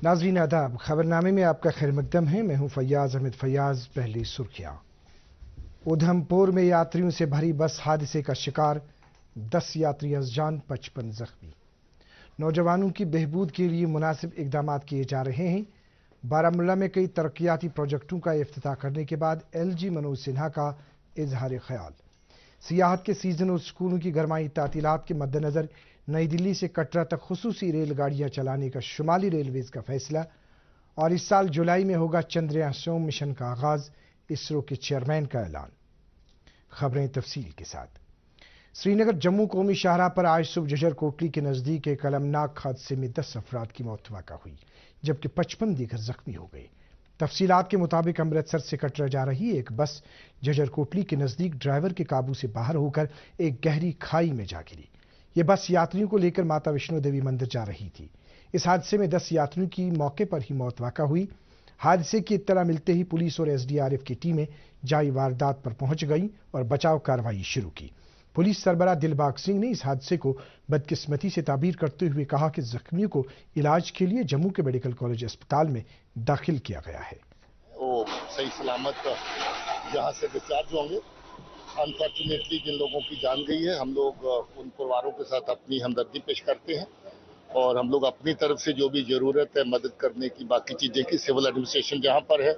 नाज़रीन आदाब, खबरनामे में आपका खैर मकदम है। मैं हूं फैयाज अहमद फैयाज। पहली सुर्खियां। उधमपुर में यात्रियों से भरी बस हादसे का शिकार, 10 यात्री अज़जान, 55 जख्मी। नौजवानों की बहबूद के लिए मुनासिब इकदाम किए जा रहे हैं। बारामुल्ला में कई तरक्याती प्रोजेक्टों का इफ्तिताह करने के बाद LG मनोज सिन्हा का इजहार ख्याल। सियाहत के सीजन और स्कूलों की गरमाई तातीलात के मद्देनजर नई दिल्ली से कटरा तक खुसूसी रेलगाड़ियां चलाने का शुमाली रेलवेज का फैसला। और इस साल जुलाई में होगा चंद्रयान-2 मिशन का आगाज, इसरो के चेयरमैन का ऐलान। खबरें तफसील के साथ। श्रीनगर जम्मू कौमी शाहराह पर आज सुबह झज्जर कोटली के नजदीक एक अलमनाक हादसे में 10 अफराद की मौत वाक़ा हुई, जबकि 55 दीगर जख्मी हो गए। तफसीलात के मुताबिक अमृतसर से कटरा जा रही एक बस झज्जर कोटली के नजदीक ड्राइवर के काबू से बाहर होकर एक गहरी खाई में जा गिरी। यह बस यात्रियों को लेकर माता वैष्णो देवी मंदिर जा रही थी। इस हादसे में 10 यात्रियों की मौके पर ही मौत वाक़ा हुई। हादसे की इत्तला मिलते ही पुलिस और SDRF की टीमें जाई वारदात पर पहुंच गई और बचाव कार्रवाई शुरू की। पुलिस सरबराह दिलबाग सिंह ने इस हादसे को बदकिस्मती से ताबीर करते हुए कहा कि जख्मियों को इलाज के लिए जम्मू के मेडिकल कॉलेज अस्पताल में दाखिल किया गया है। वो सही सलामत जहां से डिस्चार्ज होंगे। अनफॉर्चुनेटली जिन लोगों की जान गई है, हम लोग उन परिवारों के साथ अपनी हमदर्दी पेश करते हैं और हम लोग अपनी तरफ से जो भी जरूरत है मदद करने की, बाकी चीजें की, सिविल एडमिनिस्ट्रेशन जहां पर है,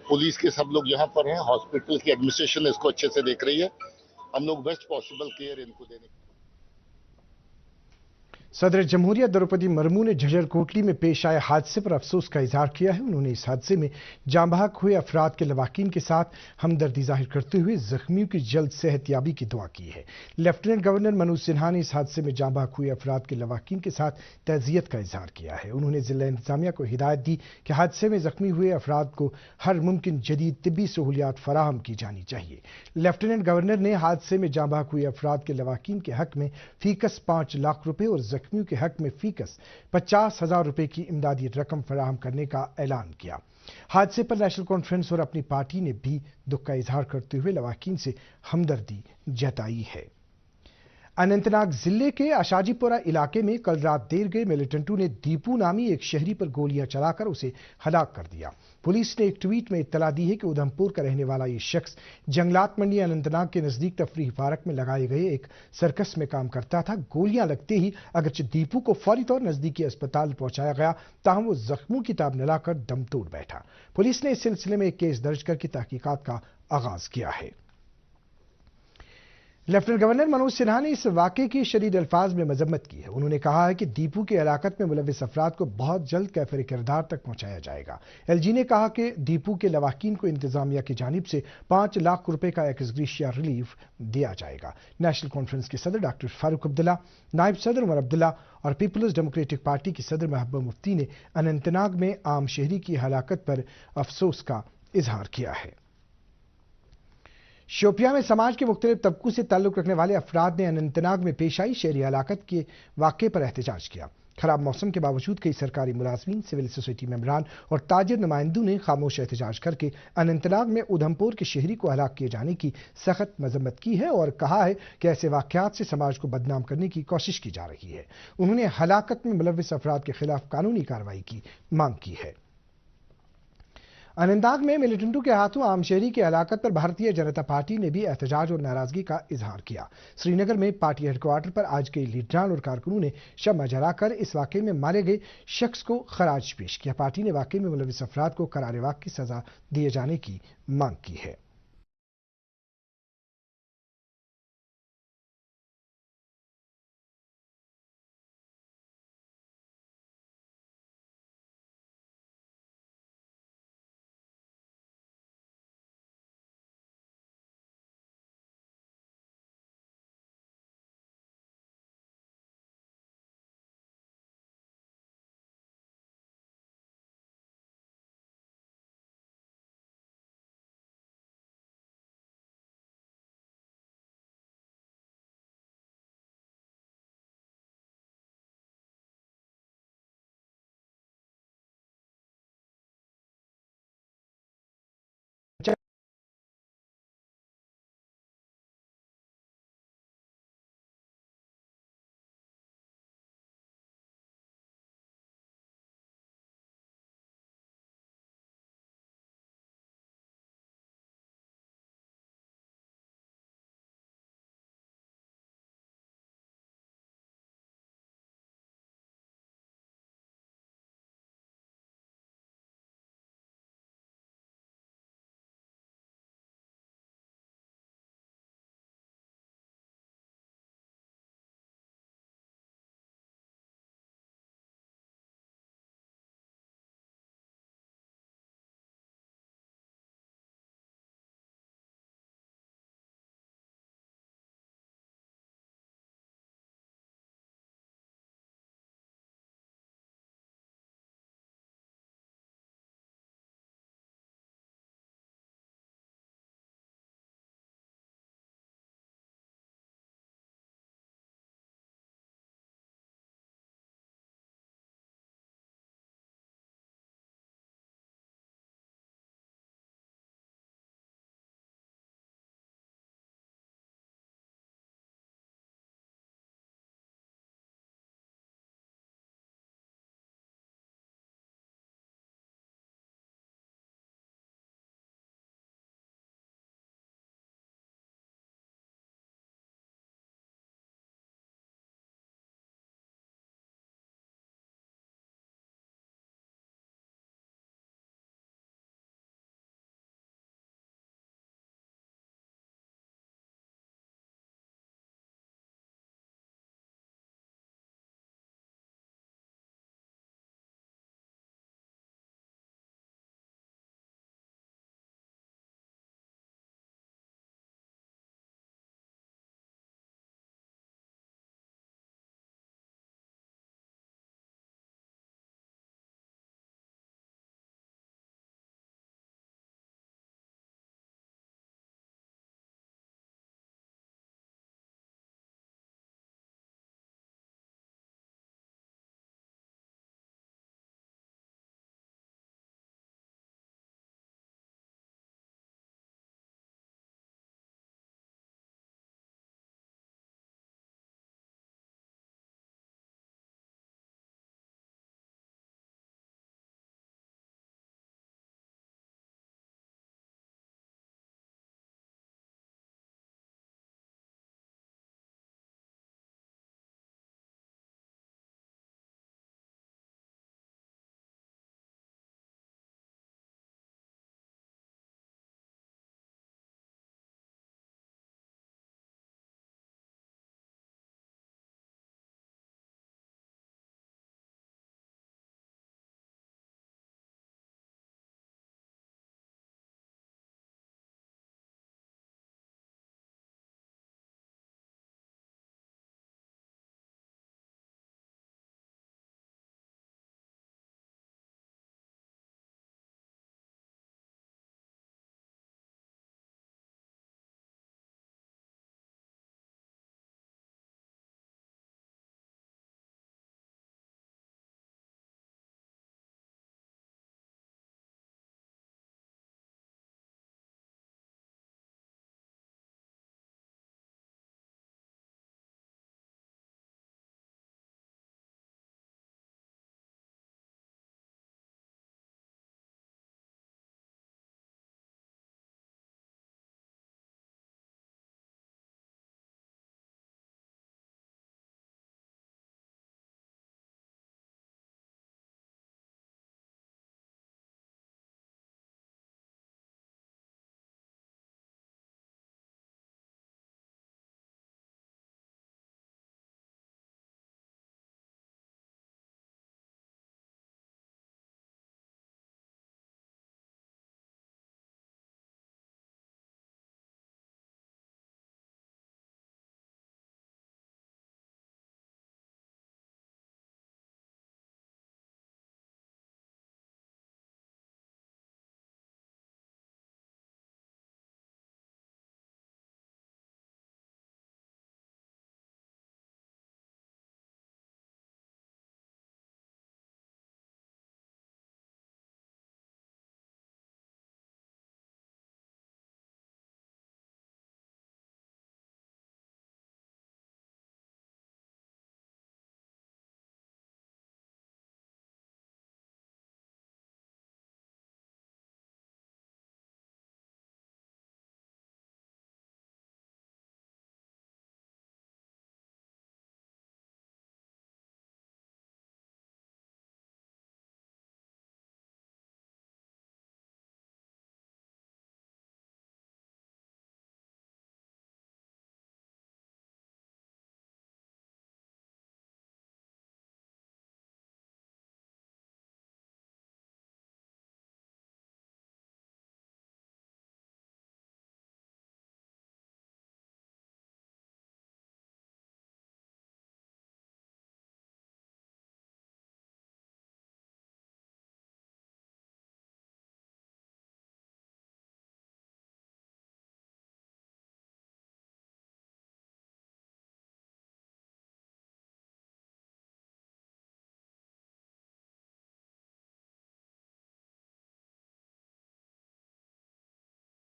पुलिस के सब लोग जहां पर हैं, हॉस्पिटल की एडमिनिस्ट्रेशन इसको अच्छे से देख रही है। हम लोग बेस्ट पॉसिबल केयर इनको देने की। सदर जमहूरिया द्रौपदी मुर्मू ने झज्जर कोटली में पेश आए हादसे पर अफसोस का इजहार किया है। उन्होंने इस हादसे में जाँ बहक हुए अफराद के लवाकिन के साथ हमदर्दी जाहिर करते हुए जख्मियों की जल्द सेहतयाबी की दुआ की है। लेफ्टिनेंट गवर्नर मनोज सिन्हा ने इस हादसे में जाँ बहक हुए अफराद के लवाकिन के साथ तज़ियत का इजहार किया है। उन्होंने जिला इंतजामिया को हिदायत दी कि हादसे में जख्मी हुए अफराद को हर मुमकिन जदीद तिब्बी सहूलियात फराहम की जानी चाहिए। लेफ्टिनेंट गवर्नर ने हादसे में जाँ बहक हुए अफराद के लवाकिन के हक में फीकस 5 लाख रुपए और जख्मियों के हक में फीकस 50,000 रुपए की इमदादी रकम फराहम करने का ऐलान किया। हादसे पर नेशनल कॉन्फ्रेंस और अपनी पार्टी ने भी दुख का इजहार करते हुए लवाकिन से हमदर्दी जताई है। अनंतनाग जिले के आशाजीपुरा इलाके में कल रात देर गए मिलिटेंटों ने दीपू नामी एक शहरी पर गोलियां चलाकर उसे हलाक कर दिया। पुलिस ने एक ट्वीट में इत्तला दी है कि उधमपुर का रहने वाला ये शख्स जंगलात मंडी अनंतनाग के नजदीक तफरीह पार्क में लगाए गए एक सर्कस में काम करता था। गोलियां लगते ही अगरचे दीपू को फौरी तौर नजदीकी अस्पताल पहुंचाया गया, ताहम वो जख्मों की ताब न लाकर दम तोड़ बैठा। पुलिस ने इस सिलसिले में एक केस दर्ज करके तहकीकात का आगाज किया है। लेफ्टिनेंट गवर्नर मनोज सिन्हा ने इस वाक़े की शदीद अल्फाज में मजम्मत की है। उन्होंने कहा है कि दीपू के हलाकत में मुलविस अफराद को बहुत जल्द कैफिर किरदार तक पहुंचाया जाएगा। LG ने कहा कि दीपू के लवाकिन को इंतजामिया की जानिब से 5 लाख रुपए का एक्स ग्रेशिया रिलीफ दिया जाएगा। नेशनल कॉन्फ्रेंस के सदर डॉक्टर फारूक अब्दुल्ला, नायब सदर उमर अब्दुल्ला और पीपल्स डेमोक्रेटिक पार्टी की सदर महबूबा मुफ्ती ने अनंतनाग में आम शहरी की हलाकत पर अफसोस का इजहार किया है। शोपियां में समाज के मुख्तलिफ तबकों से ताल्लुक रखने वाले अफराद ने अनंतनाग में पेश आई शहरी हलाकत के वाक़े पर एहतजाज किया। खराब मौसम के बावजूद कई सरकारी मुलाजमीन, सिविल सोसाइटी मेंबरान और ताजिर नुमाइंदों ने खामोश एहतजाज करके अनंतनाग में उधमपुर के शहरी को हलाक किए जाने की सख्त मजम्मत की है और कहा है कि ऐसे वाक़यात से समाज को बदनाम करने की कोशिश की जा रही है। उन्होंने हलाकत में मुलविस अफराद के खिलाफ कानूनी कार्रवाई की मांग की है। अनंतनाग में मिलिटेंटों के हाथों आम शहरी की हलाकत पर भारतीय जनता पार्टी ने भी एहतजाज और नाराजगी का इजहार किया। श्रीनगर में पार्टी हेडक्वार्टर पर आज कई लीडरान और कारकुनों ने शम्मा जलाकर इस वाक़े में मारे गए शख्स को खराज पेश किया। पार्टी ने वाक़े में मुलविस अफराद को करारे वाक़ की सजा दिए जाने की मांग की है।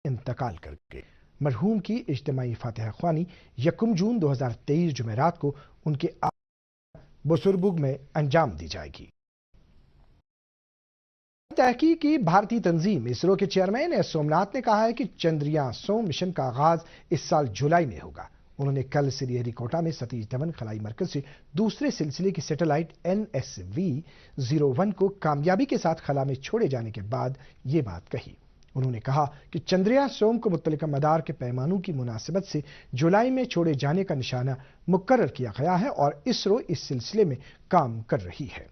इंतकाल कर गए। मरहूम की इज्तिमाई फातिहा ख्वानी 1 जून 2023 जुमेरात को उनके बुजुर्ग में अंजाम दी जाएगी। तहकीकी भारतीय तंजीम इसरो के चेयरमैन एस सोमनाथ ने कहा है कि चंद्रयान-3 मिशन का आगाज इस साल जुलाई में होगा। उन्होंने कल श्रीहरिकोटा में सतीश धवन खलाई मरकज से दूसरे सिलसिले की सैटेलाइट NSV-01 को कामयाबी के साथ खला में छोड़े जाने के बाद ये बात कही। उन्होंने कहा कि चंद्रयान-3 को मुत्तलिका मदार के पैमानों की मुनासिबत से जुलाई में छोड़े जाने का निशाना मुकर्रर किया गया है और इसरो इस सिलसिले में काम कर रही है।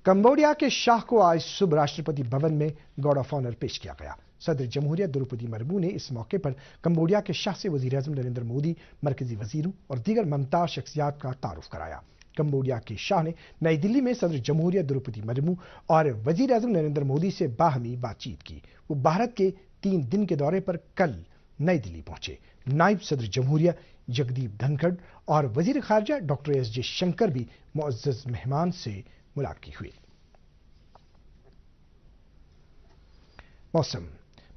कंबोडिया के शाह को आज सुबह राष्ट्रपति भवन में गार्ड ऑफ ऑनर पेश किया गया। सदर जमहूरिया द्रौपदी मुर्मू ने इस मौके पर कंबोडिया के शाह से वजीर आजम नरेंद्र मोदी, मरकजी वजीरों और दीगर मुमताज शख्सियात का तारुफ कराया। कंबोडिया के शाह ने नई दिल्ली में सदर जमहूरिया द्रौपदी मुर्मू और वजीर आजम नरेंद्र मोदी से बाहमी बातचीत की। वो भारत के 3 दिन के दौरे पर कल नई दिल्ली पहुंचे। नायब सदर जमहूरिया जगदीप धनखड़ और वजीर खारजा डॉक्टर S जयशंकर भी मुअज्जज मेहमान से मुलाकात हुई। मौसम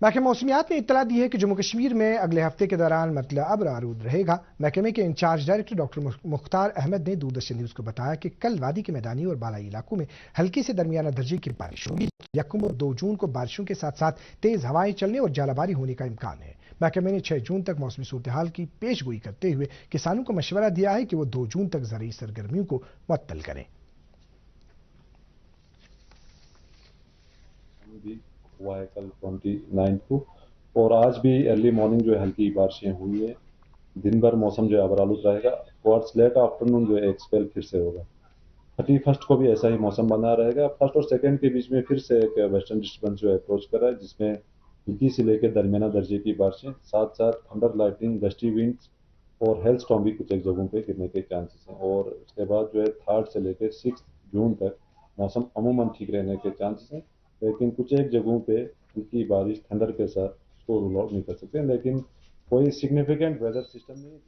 महकमे मौसमियात ने इत्तला दी है कि जम्मू कश्मीर में अगले हफ्ते के दौरान मतला अब्र आरूद रहेगा। महकमे के incharge director doctor Mukhtar Ahmad ने दूरदर्शन न्यूज को बताया कि कल वादी के मैदानी और बालाई इलाकों में हल्की से दरमियाना दर्जे की बारिश होगी। 1 और 2 जून को बारिशों के साथ साथ तेज हवाएं चलने और जालाबारी होने का इम्कान है। महकमे ने 6 जून तक मौसमी सूरत हाल की पेशगोई करते हुए किसानों को मशवरा दिया है कि वो 2 जून तक ज़रूरी सरगर्मियों को मुअत्तल करें। हुआ है कल 29 को और आज भी अर्ली मॉर्निंग जो है हल्की बारिशें हुई है। दिन भर मौसम जो है अबरालुद रहेगा। टुवर्ड्स लेट आफ्टरनून जो है एक स्पेल फिर से होगा। 31 को भी ऐसा ही मौसम बना रहेगा। 1 और 2 के बीच में फिर से एक वेस्टर्न डिस्टर्बेंस जो है अप्रोच कर रहा है, जिसमें हल्की से लेकर दरमियाना दर्जे की बारिशें, साथ साथ थंडर लाइटनिंग, गस्टी विंड्स और हेल स्टॉर्म भी कुछ एक जगहों पे गिरने के चांसेस हैं। और उसके बाद जो है 3 से लेकर 6 जून तक मौसम अमूमन ठीक रहने के चांसेस हैं, लेकिन कुछ एक जगहों पे हल्की बारिश थंडर के साथ उसको रूल आउट नहीं कर सकते, लेकिन कोई सिग्निफिकेंट वेदर सिस्टम नहीं है।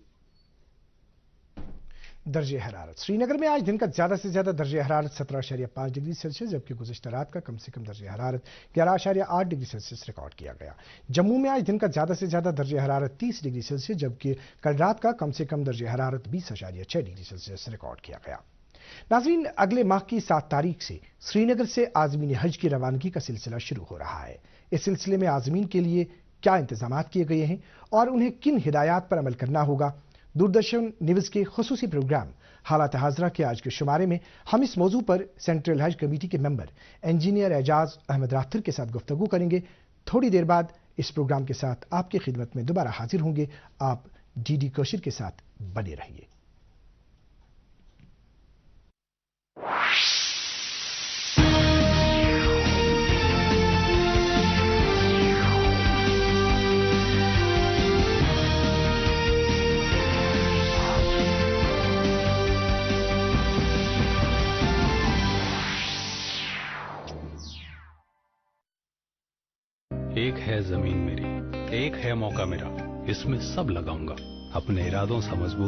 दर्जे हरारत श्रीनगर में आज दिन का ज्यादा से ज्यादा दर्जे हरारत 17.5 डिग्री सेल्सियस, जबकि गुज़िश्ता रात का कम से कम दर्जे हरारत 11.8 डिग्री सेल्सियस रिकॉर्ड किया गया। जम्मू में आज दिन का ज्यादा से ज्यादा दर्जे हरारत 30 डिग्री सेल्सियस, जबकि कल रात का कम से कम दर्जे हरारत 20.6 डिग्री सेल्सियस रिकॉर्ड किया गया। नाज़रीन, अगले माह की 7 तारीख से श्रीनगर से आज़मीन हज की रवानगी का सिलसिला शुरू हो रहा है। इस सिलसिले में आज़मीन के लिए क्या इंतजाम किए गए हैं और उन्हें किन हिदायत पर अमल करना होगा, दूरदर्शन न्यूज के खुसूसी प्रोग्राम हालात हाजरा के आज के शुमारे में हम इस मौजू पर सेंट्रल हज कमेटी के मेंबर इंजीनियर एजाज अहमद राथर के साथ गुफ्तगू करेंगे। थोड़ी देर बाद इस प्रोग्राम के साथ आपकी खिदमत में दोबारा हाजिर होंगे। आप DD कशिर के साथ बने रहिए। एक है जमीन मेरी, एक है मौका मेरा, इसमें सब लगाऊंगा, अपने इरादों से मजबूत